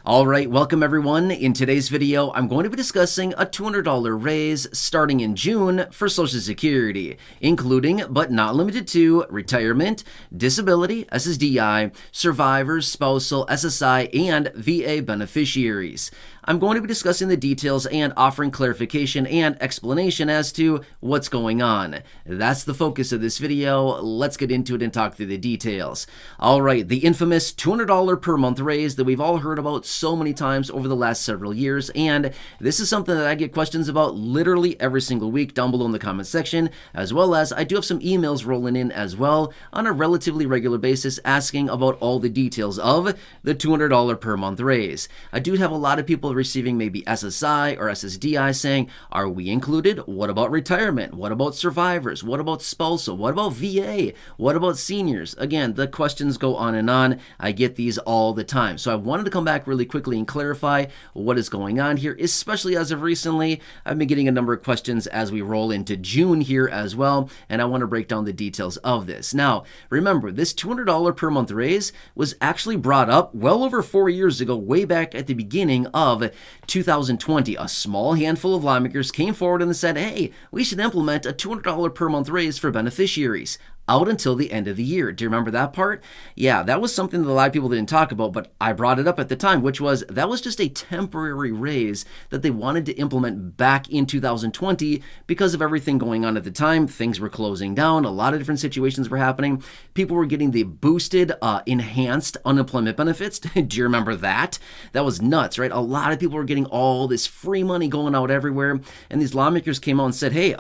All right, welcome everyone. In today's video, I'm going to be discussing a $200 raise starting in June for Social Security, including but not limited to retirement, disability, SSDI, survivors, spousal, SSI, and VA beneficiaries. I'm going to be discussing the details and offering clarification and explanation as to what's going on. That's the focus of this video. Let's get into it and talk through the details. All right, the infamous $200 per month raise that we've all heard about so many times over the last several years, and this is something that I get questions about literally every single week down below in the comment section, as well as I do have some emails rolling in as well on a relatively regular basis asking about all the details of the $200 per month raise. I do have a lot of people receiving maybe SSI or SSDI saying, are we included? What about retirement? What about survivors? What about spousal? What about VA? What about seniors? Again, the questions go on and on. I get these all the time. So I wanted to come back really quickly and clarify what is going on here, especially as of recently. I've been getting a number of questions as we roll into June here as well, and I want to break down the details of this. Now, remember, this $200 per month raise was actually brought up well over 4 years ago, way back at the beginning of 2020. A small handful of lawmakers came forward and said, hey, we should implement a $200 per month raise for beneficiaries out until the end of the year. Do you remember that part? Yeah, that was something that a lot of people didn't talk about, but I brought it up at the time, which was that was just a temporary raise that they wanted to implement back in 2020 because of everything going on at the time. Things were closing down. A lot of different situations were happening. People were getting the boosted, enhanced unemployment benefits. Do you remember that? That was nuts, right? A lot of people were getting all this free money going out everywhere, and these lawmakers came out and said, hey,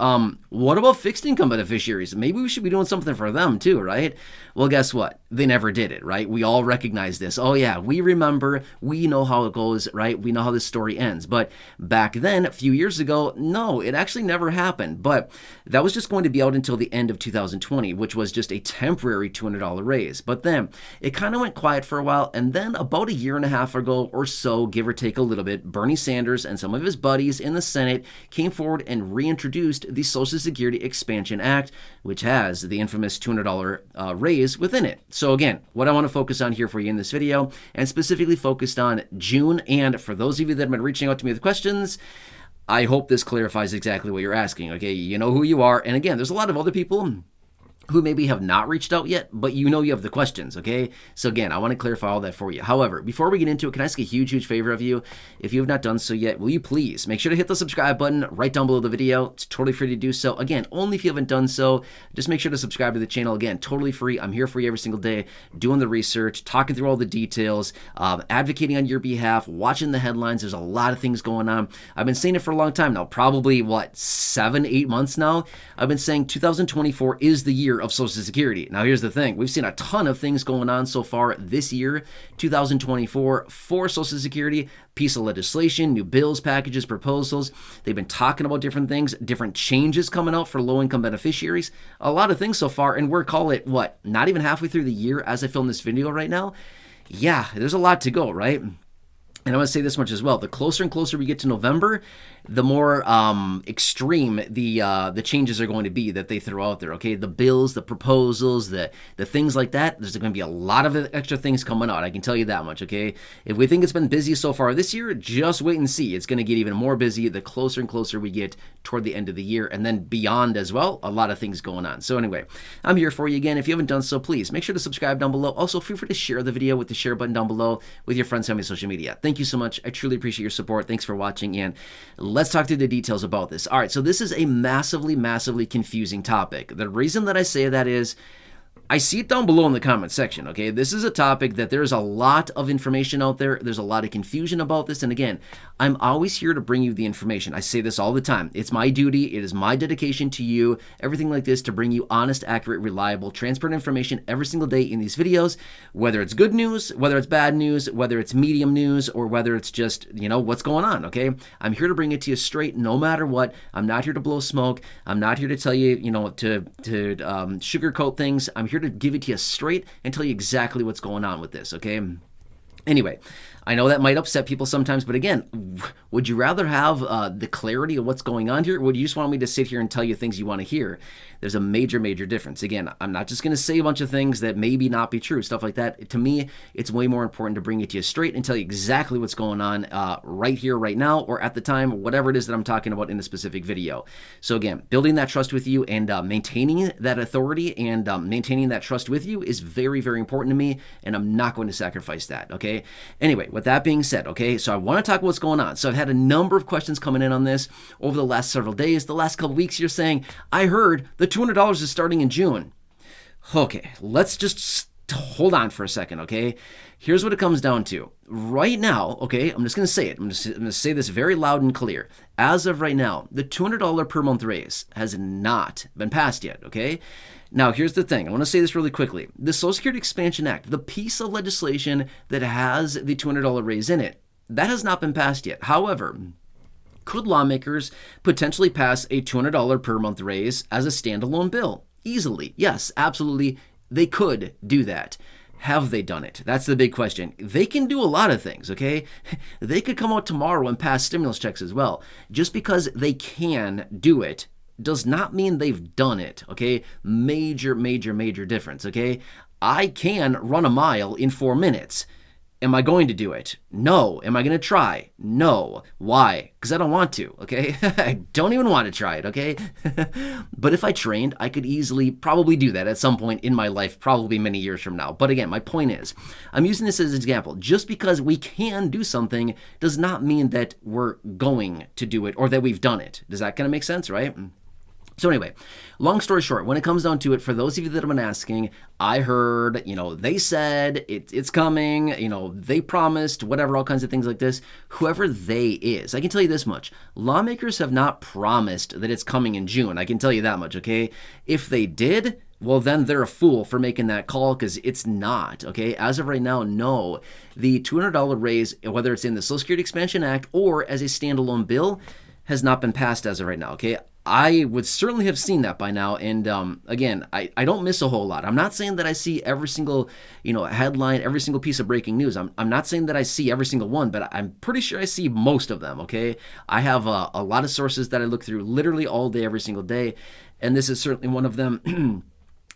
what about fixed income beneficiaries? Maybe we should be doing something for them too, right? Well, guess what? They never did it, right? We all recognize this. Oh yeah, we remember, we know how it goes, right? We know how this story ends. But back then, a few years ago, no, it actually never happened. But that was just going to be out until the end of 2020, which was just a temporary $200 raise. But then it kind of went quiet for a while. And then about a year and a half ago or so, give or take a little bit, Bernie Sanders and some of his buddies in the Senate came forward and reintroduced the Social Security Expansion Act, which has the infamous $200 raise within it. So again, what I want to focus on here for you in this video, and specifically focused on June, and for those of you that have been reaching out to me with questions, I hope this clarifies exactly what you're asking. Okay, you know who you are, and again, there's a lot of other people who maybe have not reached out yet, but you know you have the questions, okay? So again, I want to clarify all that for you. However, before we get into it, can I ask a huge, huge favor of you? If you have not done so yet, will you please make sure to hit the subscribe button right down below the video. It's totally free to do so. Again, only if you haven't done so, just make sure to subscribe to the channel. Again, totally free. I'm here for you every single day, doing the research, talking through all the details, advocating on your behalf, watching the headlines. There's a lot of things going on. I've been saying it for a long time now, probably, 7-8 months now. I've been saying 2024 is the year of Social Security. Now, here's the thing. We've seen a ton of things going on so far this year, 2024, for Social Security, piece of legislation, new bills, packages, proposals. They've been talking about different things, different changes coming out for low-income beneficiaries. A lot of things so far, and we're, call it, not even halfway through the year as I film this video right now. Yeah, there's a lot to go, right? And I want to say this much as well. The closer and closer we get to November, the more extreme the changes are going to be that they throw out there, okay? The bills, the proposals, the things like that, there's going to be a lot of extra things coming out. I can tell you that much, okay? If we think it's been busy so far this year, just wait and see. It's going to get even more busy the closer and closer we get toward the end of the year, and then beyond as well, a lot of things going on. So anyway, I'm here for you again. If you haven't done so, please make sure to subscribe down below. Also, feel free to share the video with the share button down below with your friends, family, social media. Thank you so much. I truly appreciate your support. Thanks for watching, and let's talk through the details about this. All right, so this is a massively, massively confusing topic. The reason that I say that is I see it down below in the comment section, okay? This is a topic that there's a lot of information out there. There's a lot of confusion about this. And again, I'm always here to bring you the information. I say this all the time. It's my duty. It is my dedication to you, everything like this, to bring you honest, accurate, reliable, transparent information every single day in these videos, whether it's good news, whether it's bad news, whether it's medium news, or whether it's just, what's going on, okay? I'm here to bring it to you straight no matter what. I'm not here to blow smoke. I'm not here to tell you, to sugarcoat things. I'm here to give it to you straight and tell you exactly what's going on with this, okay? Anyway, I know that might upset people sometimes, but again, would you rather have the clarity of what's going on here, or would you just want me to sit here and tell you things you want to hear? There's a major, major difference. Again, I'm not just going to say a bunch of things that maybe not be true, stuff like that. To me, it's way more important to bring it to you straight and tell you exactly what's going on right here, right now, or at the time, whatever it is that I'm talking about in the specific video. So again, building that trust with you and maintaining that authority and maintaining that trust with you is very, very important to me, and I'm not going to sacrifice that, okay? Anyway, with that being said, okay, so I want to talk about what's going on. So I've had a number of questions coming in on this over the last several days. The last couple weeks, you're saying, I heard the $200 is starting in June. Okay, let's just hold on for a second, okay? Here's what it comes down to. Right now, okay, I'm just going to say it. I'm going to say this very loud and clear. As of right now, the $200 per month raise has not been passed yet, okay? Now, here's the thing. I want to say this really quickly. The Social Security Expansion Act, the piece of legislation that has the $200 raise in it, that has not been passed yet. However, could lawmakers potentially pass a $200 per month raise as a standalone bill? Easily. Yes, absolutely. They could do that. Have they done it? That's the big question. They can do a lot of things, okay? They could come out tomorrow and pass stimulus checks as well. Just because they can do it does not mean they've done it, okay? Major, major, major difference, okay? I can run a mile in 4 minutes. Am I going to do it? No. Am I going to try? No. Why? Because I don't want to, okay? I don't even want to try it, okay? But if I trained, I could easily probably do that at some point in my life, probably many years from now. But again, my point is, I'm using this as an example. Just because we can do something does not mean that we're going to do it or that we've done it. Does that kind of make sense, right? So anyway, long story short, when it comes down to it, for those of you that have been asking, I heard, they said it's coming, they promised, whatever, all kinds of things like this. Whoever they is, I can tell you this much. Lawmakers have not promised that it's coming in June. I can tell you that much, okay? If they did, well, then they're a fool for making that call because it's not, okay? As of right now, no. The $200 raise, whether it's in the Social Security Expansion Act or as a standalone bill, has not been passed as of right now, okay? I would certainly have seen that by now. And again, I don't miss a whole lot. I'm not saying that I see every single, headline, every single piece of breaking news. I'm not saying that I see every single one, but I'm pretty sure I see most of them, okay? I have a lot of sources that I look through literally all day, every single day. And this is certainly one of them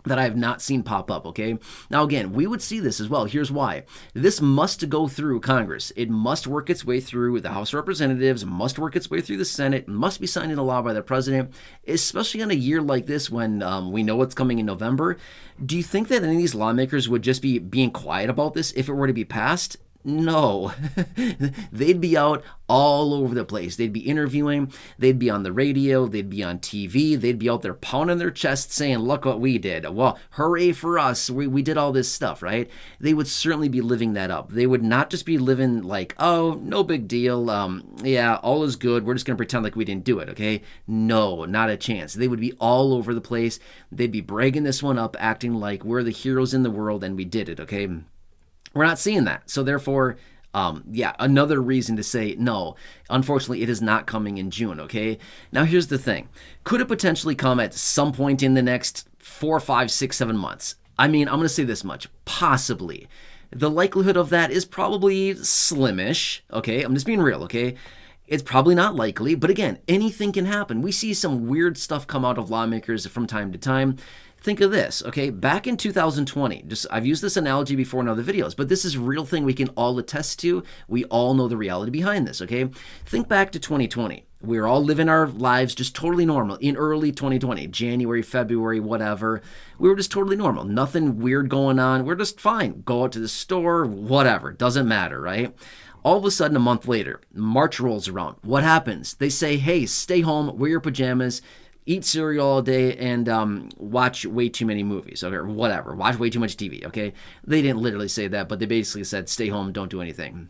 that I have not seen pop up, okay? Now, again, we would see this as well. Here's why. This must go through Congress. It must work its way through the House of Representatives, must work its way through the Senate, must be signed into law by the president, especially on a year like this when we know what's coming in November. Do you think that any of these lawmakers would just be being quiet about this if it were to be passed? No. They'd be out all over the place. They'd be interviewing, they'd be on the radio, they'd be on TV, they'd be out there pounding their chest saying, look what we did. Well, hooray for us. We did all this stuff, right? They would certainly be living that up. They would not just be living like, oh, no big deal. Yeah, all is good. We're just going to pretend like we didn't do it, okay? No, not a chance. They would be all over the place. They'd be bragging this one up, acting like we're the heroes in the world and we did it, okay? We're not seeing that. So therefore, another reason to say no. Unfortunately, it is not coming in June, okay? Now, here's the thing. Could it potentially come at some point in the next 4, 5, 6, 7 months? I mean, I'm going to say this much. Possibly. The likelihood of that is probably slimish, okay? I'm just being real, okay? It's probably not likely, but again, anything can happen. We see some weird stuff come out of lawmakers from time to time. Think of this, okay? Back in 2020, I've used this analogy before in other videos, but this is a real thing we can all attest to. We all know the reality behind this, okay? Think back to 2020. We were all living our lives just totally normal in early 2020, January, February, whatever. We were just totally normal. Nothing weird going on. We're just fine. Go out to the store, whatever. Doesn't matter, right? All of a sudden, a month later, March rolls around. What happens? They say, hey, stay home, wear your pajamas, eat cereal all day, and watch way too many movies, okay, or whatever. Watch way too much TV, okay? They didn't literally say that, but they basically said, stay home, don't do anything.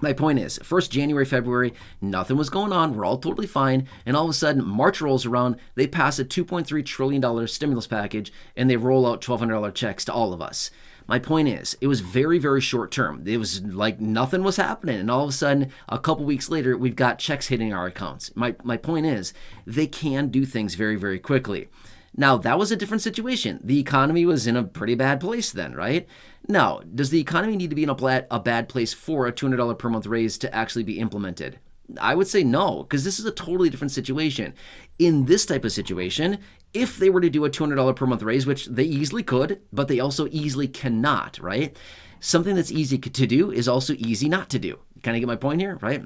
My point is, first January, February, nothing was going on. We're all totally fine. And all of a sudden, March rolls around. They pass a $2.3 trillion stimulus package, and they roll out $1,200 checks to all of us. My point is, it was very, very short term. It was like nothing was happening. And all of a sudden, a couple weeks later, we've got checks hitting our accounts. My point is, they can do things very, very quickly. Now, that was a different situation. The economy was in a pretty bad place then, right? Now, does the economy need to be in a bad place for a $200 per month raise to actually be implemented? I would say no, because this is a totally different situation. In this type of situation, if they were to do a $200 per month raise, which they easily could, but they also easily cannot, right? Something that's easy to do is also easy not to do. Kind of get my point here, right?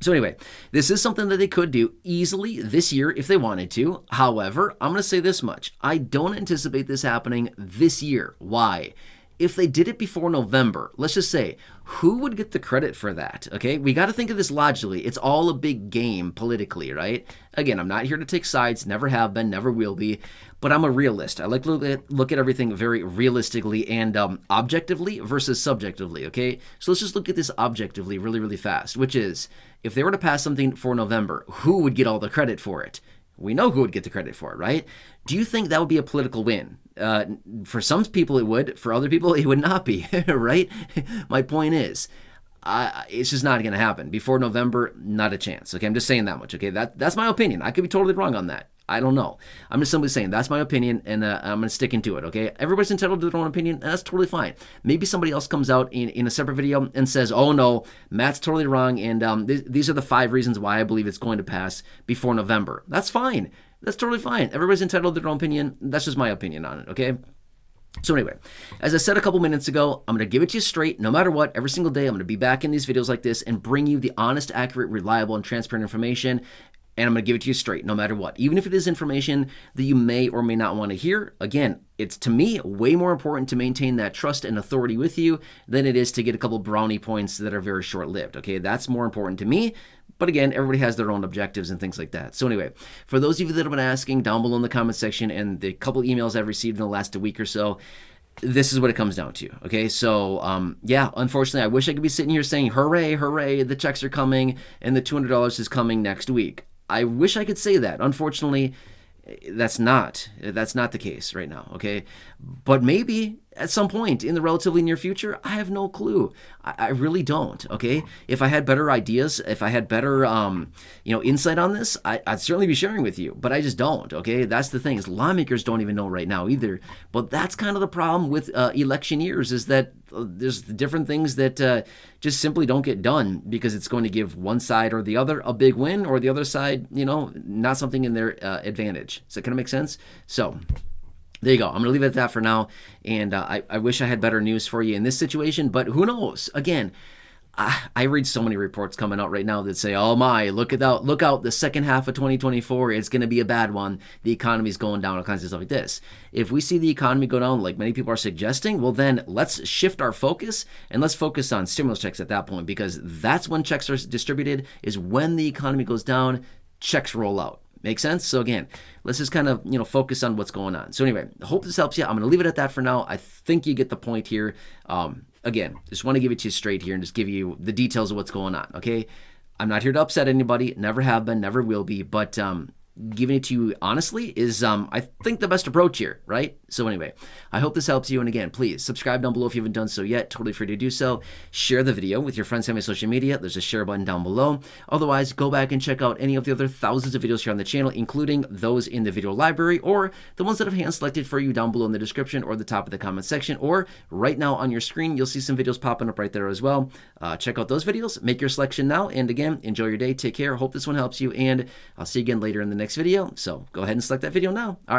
So anyway, this is something that they could do easily this year if they wanted to. However, I'm going to say this much. I don't anticipate this happening this year. Why? If they did it before November, let's just say, who would get the credit for that? Okay, we got to think of this logically. It's all a big game politically, right? Again, I'm not here to take sides, never have been, never will be, but I'm a realist. I like to look at everything very realistically and objectively versus subjectively, okay? So let's just look at this objectively really, really fast, which is, if they were to pass something for November, who would get all the credit for it? We know who would get the credit for it, right? Do you think that would be a political win? For some people it would. For other people it would not be, right? My point is, it's just not going to happen. Before November, not a chance. Okay, I'm just saying that much. Okay, that's my opinion. I could be totally wrong on that. I don't know. I'm just simply saying that's my opinion, and I'm going to stick into it, okay? Everybody's entitled to their own opinion, and that's totally fine. Maybe somebody else comes out in a separate video and says, oh, no, Matt's totally wrong, and these are the 5 reasons why I believe it's going to pass before November. That's fine. That's totally fine. Everybody's entitled to their own opinion. That's just my opinion on it, okay? So anyway, as I said a couple minutes ago, I'm going to give it to you straight, no matter what, every single day. I'm going to be back in these videos like this and bring you the honest, accurate, reliable, and transparent information. And I'm going to give it to you straight, no matter what. Even if it is information that you may or may not want to hear, again, it's, to me, way more important to maintain that trust and authority with you than it is to get a couple brownie points that are very short-lived, okay? That's more important to me. But again, everybody has their own objectives and things like that. So anyway, for those of you that have been asking down below in the comment section and the couple emails I've received in the last week or so, this is what it comes down to, okay? So, yeah, unfortunately, I wish I could be sitting here saying, hooray, hooray, the checks are coming and the $200 is coming next week. I wish I could say that. Unfortunately, that's not the case right now, okay? But maybe at some point in the relatively near future, I have no clue. I really don't, okay? If I had better ideas, if I had better, insight on this, I'd certainly be sharing with you, but I just don't, okay? That's the thing, is lawmakers don't even know right now either. But that's kind of the problem with election years, is that there's different things that just simply don't get done because it's going to give one side or the other a big win, or the other side, not something in their advantage. Does that kind of make sense? So there you go. I'm going to leave it at that for now. And I wish I had better news for you in this situation, but who knows? Again, I read so many reports coming out right now that say, oh my, look out, the second half of 2024, it's going to be a bad one. The economy's going down, all kinds of stuff like this. If we see the economy go down like many people are suggesting, well then let's shift our focus and let's focus on stimulus checks at that point, because that's when checks are distributed, is when the economy goes down, checks roll out. Make sense? So again, let's just kind of, focus on what's going on. So anyway, I hope this helps you. I'm going to leave it at that for now. I think you get the point here. Again, just want to give it to you straight here and just give you the details of what's going on, okay? I'm not here to upset anybody. Never have been, never will be. But giving it to you honestly is, I think, the best approach here, right? So anyway, I hope this helps you. And again, please subscribe down below if you haven't done so yet. Totally free to do so. Share the video with your friends and social media. There's a share button down below. Otherwise, go back and check out any of the other thousands of videos here on the channel, including those in the video library or the ones that I've hand selected for you down below in the description or the top of the comment section, or right now on your screen, you'll see some videos popping up right there as well. Check out those videos. Make your selection now. And again, enjoy your day. Take care. Hope this one helps you. And I'll see you again later in the next video. So go ahead and select that video now. All right.